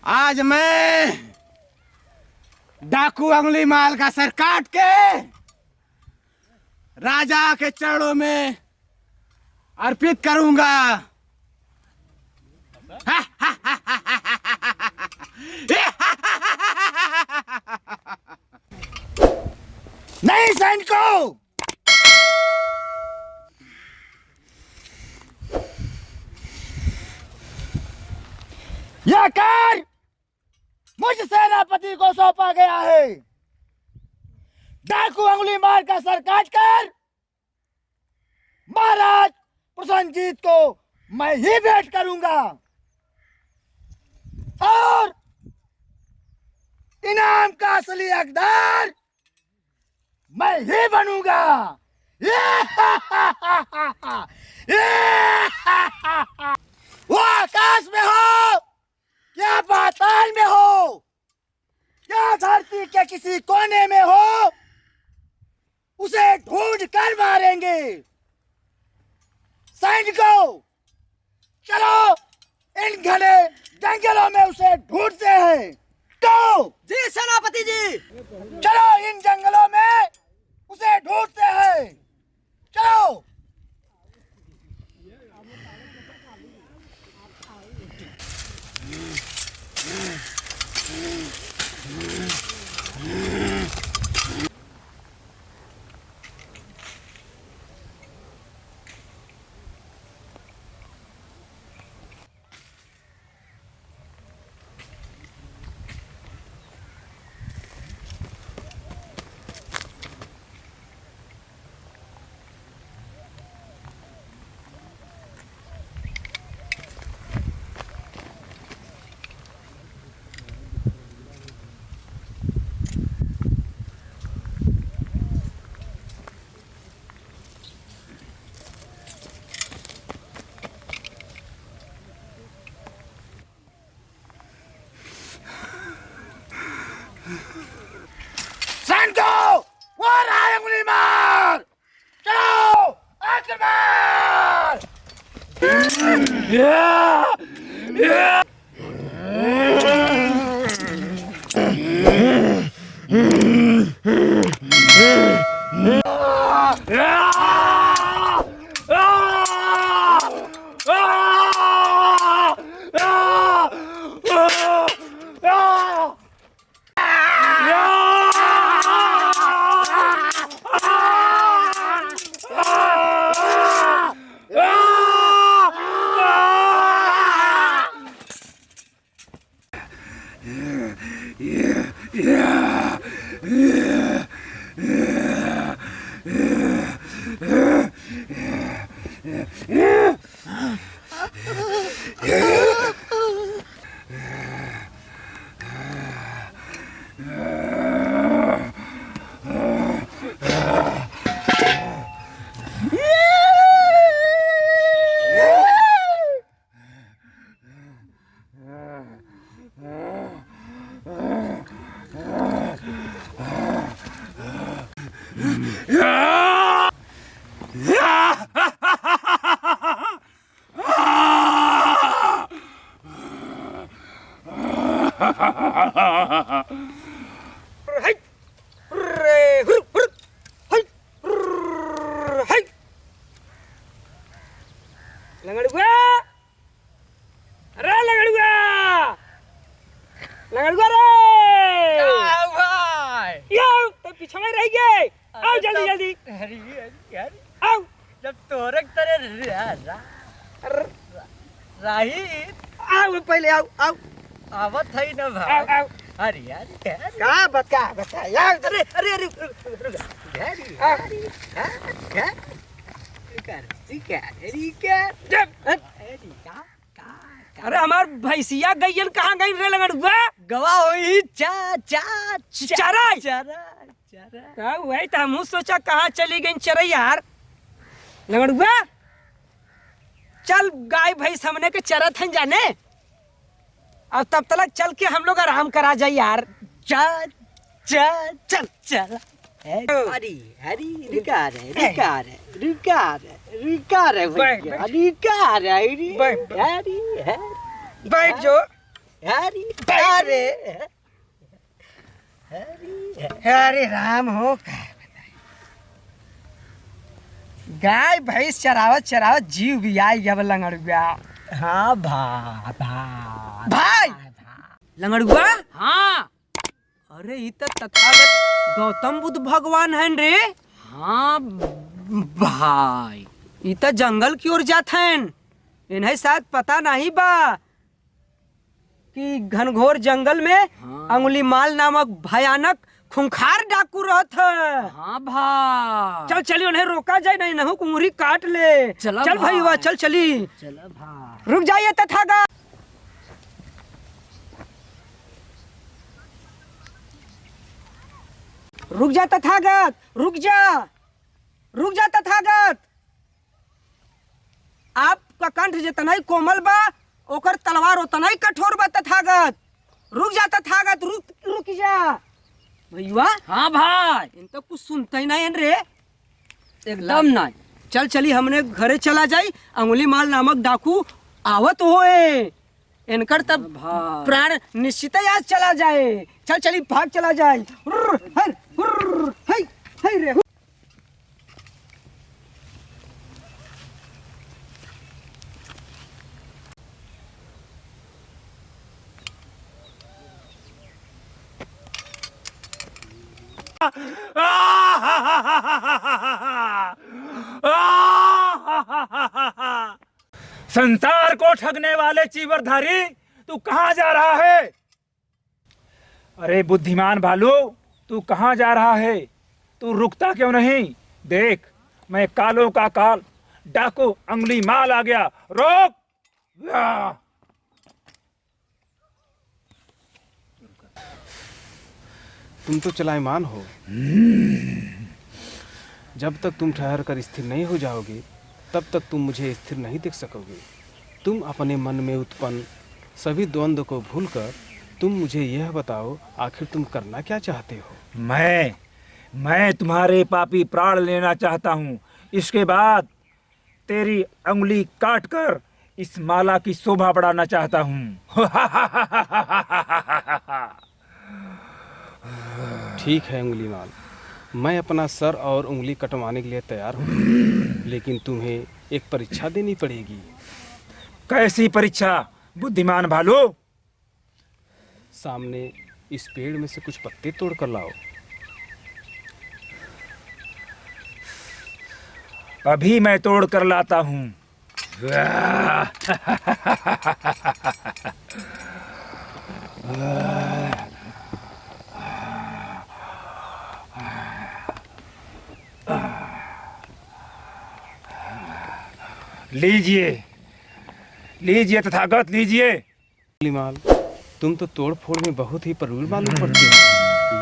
आज मैं डाकू अंगुली माल का सर काट के राजा के चरणों में अर्पित करूंगा। नहीं सैनिकों, यह कार्य मुझ सेनापति को सौंपा गया है। डाकू अंगुली मार का सर काट कर महाराज प्रसन्नजीत को मैं ही भेंट करूंगा और इनाम का असली हकदार मैं ही बनूंगा। वो आकाश में हो या पाताल में हो या धरती के किसी कोने में हो, उसे ढूंढ कर मारेंगे। सैनिकों, चलो इन घने जंगलों में उसे ढूंढते हैं। तो जी सेनापति जी। चलो इन जंगलों में उसे ढूंढते हैं। चलो। सैनिकों, वो रहा है अंगुली मार। चलो आक्रमण। लगड़ुआ, अरे लगड़ुआ, लगड़ुआ रे। क्या भाई? यो तो पीछे में रह गए। आओ जल्दी जल्दी। अरे आओ। जब तोरक तेरे राही आओ पहले आओ आओ। आवत है ना आओ भाई। आओ। अरे यार क्या बता यार। अरे अरे अरे अरे हमार भैंसिया गईन कहाँ गई रे लगड़ुआ? गवा हुई चा चा चारा चारा का वही तो हम सोचा कहाँ चली गई चरई यार। लंगड़ुआ चल गाय भैंस हमने के चरत हैं जाने, अब तब तक चल के हम लोग आराम करा जाए यार। चल चल चल चल। हरी हरी रुका रे रुका रे रुका रे रुका रे भैया रुका रे हरी हरी बैठ जो हरी अरे अरे राम हो। गाय भैंस चरावत चरावत जीव भी आई जब लंगड़ुआ। हाँ भाई लंगड़ुआ। हाँ अरे ये तो तथागत गौतम बुद्ध भगवान हैं रे। हाँ भाई ये तो जंगल की ओर जात हैं, इन्हें शायद पता नहीं बा कि घनघोर जंगल में अंगुलीमाल नामक भयानक खूंखार डाकू रहत है। हाँ भाई चल चली उन्हें रोका जाए नहीं नहु कुंगरी काट ले। चल भाई वाह चल चली। चलो भाई रुक जाइए तथागत। रुक जा तथागत रुक जा तथागत। आपका कंठ जितना ही कोमल बा ओकर तलवार उतना ही कठोर बा तथागत। रुक जा तथागत रुक जा भैया। हाँ भाई इन तो कुछ सुनता ही नहीं रे एकदम नहीं। चल चली हमने घरे चला जाई, अंगुलीमाल नामक डाकू आवत होए, इनकर तब प्राण निश्चित ही आज चला जाए। चल चली भाग चला जाए। रे संसार को ठगने वाले चीवरधारी, तू कहाँ जा रहा है? अरे बुद्धिमान भालू, तू कहाँ जा रहा है? तू रुकता क्यों नहीं? देख मैं कालों का काल डाकू अंगुलीमाल आ गया। रोक। तुम तो चलायमान हो। जब तक तुम ठहर कर स्थिर नहीं हो जाओगे तब तक तुम मुझे स्थिर नहीं देख सकोगे। तुम अपने मन में उत्पन्न सभी द्वंद्व को भूलकर तुम मुझे यह बताओ, आखिर तुम करना क्या चाहते हो? मैं तुम्हारे पापी प्राण लेना चाहता हूँ। इसके बाद तेरी अंगुली काट कर इस माला की शोभा बढ़ाना चाहता हूँ। ठीक है अंगुलीमाल, मैं अपना सर और उंगली कटवाने के लिए तैयार हूँ, लेकिन तुम्हें एक परीक्षा देनी पड़ेगी। कैसी परीक्षा बुद्धिमान भालू? सामने इस पेड़ में से कुछ पत्ते तोड़ कर लाओ। अभी मैं तोड़ कर लाता हूँ। लीजिए तथागत लीजिए। अंगुलीमाल, तुम तो तोड़ फोड़ में बहुत ही प्रवीण मालूम पड़ते हो,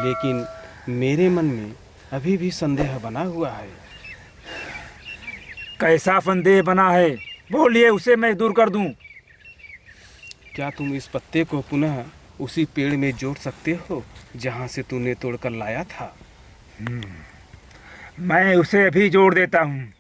लेकिन मेरे मन में अभी भी संदेह बना हुआ है। कैसा संदेह बना है? बोलिए, उसे मैं दूर कर दूं। क्या तुम इस पत्ते को पुनः उसी पेड़ में जोड़ सकते हो जहाँ से तूने तोड़कर लाया था? मैं उसे अभी जोड़ देता हूँ।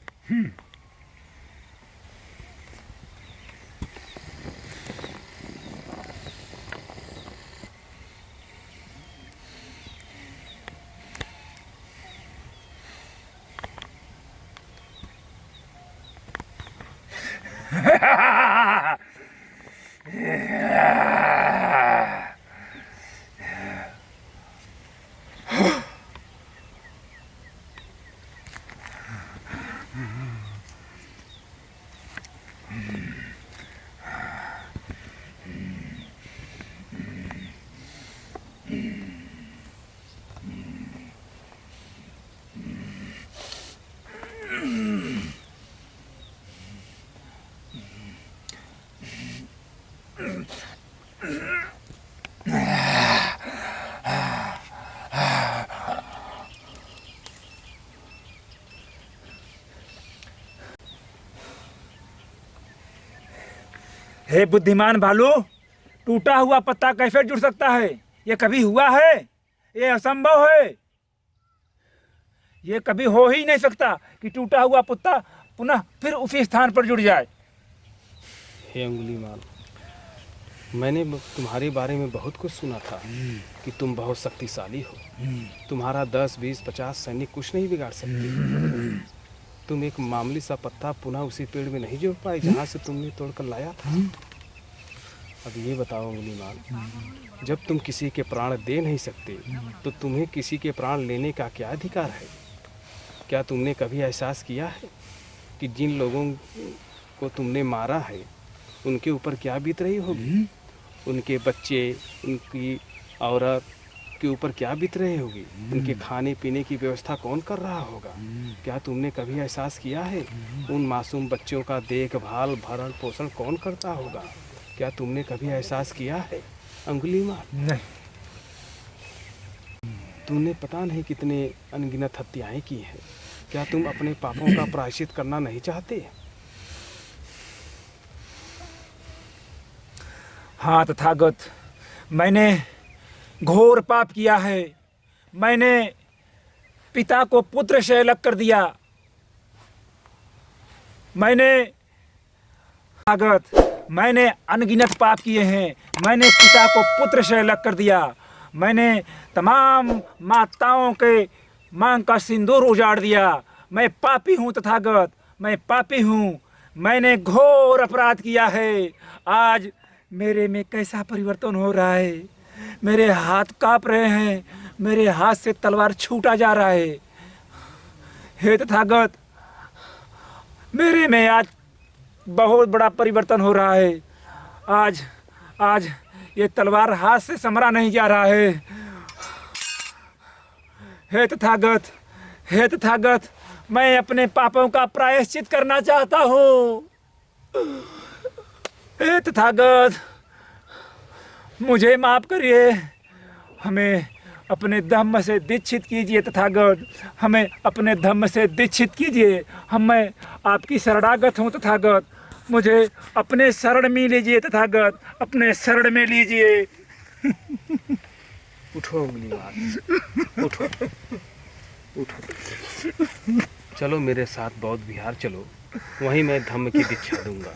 हे बुद्धिमान भालू, टूटा हुआ पत्ता कैसे जुड़ सकता है? ये कभी हुआ है? ये असंभव है। ये कभी हो ही नहीं सकता कि टूटा हुआ पत्ता पुनः फिर उसी स्थान पर जुड़ जाए। हे अंगुलीमाल, मैंने तुम्हारे बारे में बहुत कुछ सुना था कि तुम बहुत शक्तिशाली हो। तुम्हारा 10, 20, 50 सैनिक कुछ नहीं बिगाड़ सकते। तुम एक मामूली सा पत्ता पुनः उसी पेड़ में नहीं जोड़ पाए जहाँ से तुमने तोड़कर लाया था। अब ये बताओ अंगुलीमाल, जब तुम किसी के प्राण दे नहीं सकते तो तुम्हें किसी के प्राण लेने का क्या अधिकार है? क्या तुमने कभी एहसास किया है कि जिन लोगों को तुमने मारा है उनके ऊपर क्या बीत रही होगी? उनके बच्चे, उनकी औरत के ऊपर क्या बीत रही होगी? उनके खाने पीने की व्यवस्था कौन कर रहा होगा? क्या तुमने कभी एहसास किया है उन मासूम बच्चों का देखभाल भरण पोषण कौन करता होगा? क्या तुमने कभी एहसास किया है अंगुलीमाल? नहीं। तुमने पता नहीं कितने अनगिनत हत्याएं की हैं। क्या तुम अपने पापों का प्रायश्चित करना नहीं चाहते? हाँ तथागत, मैंने घोर पाप किया है। मैंने पिता को पुत्र से अलग कर दिया। मैंने अनगिनत पाप किए हैं। मैंने पिता को पुत्र से अलग कर दिया। मैंने तमाम माताओं के मांग का सिंदूर उजाड़ दिया। मैं पापी हूँ तथागत, मैं पापी हूँ। मैंने घोर अपराध किया है। आज मेरे में कैसा परिवर्तन हो रहा है। मेरे हाथ कांप रहे हैं। मेरे हाथ से तलवार छूटा जा रहा है। हे तथागत, मेरे में आज बहुत बड़ा परिवर्तन हो रहा है। आज ये तलवार हाथ से समरा नहीं जा रहा है। हे तथागत, मैं अपने पापों का प्रायश्चित करना चाहता हूँ। हे तथागत, मुझे माफ करिए। हमें अपने धम्म से दीक्षित कीजिए तथागत, हमें अपने धम्म से दीक्षित कीजिए। मैं आपकी शरणागत हूँ तथागत, मुझे अपने शरण में लीजिए तथागत, अपने शरण में लीजिए। उठो अंगुलीमाल, उठो उठो। चलो मेरे साथ बौद्ध विहार चलो, वहीं मैं धम्म की दीक्षा दूंगा।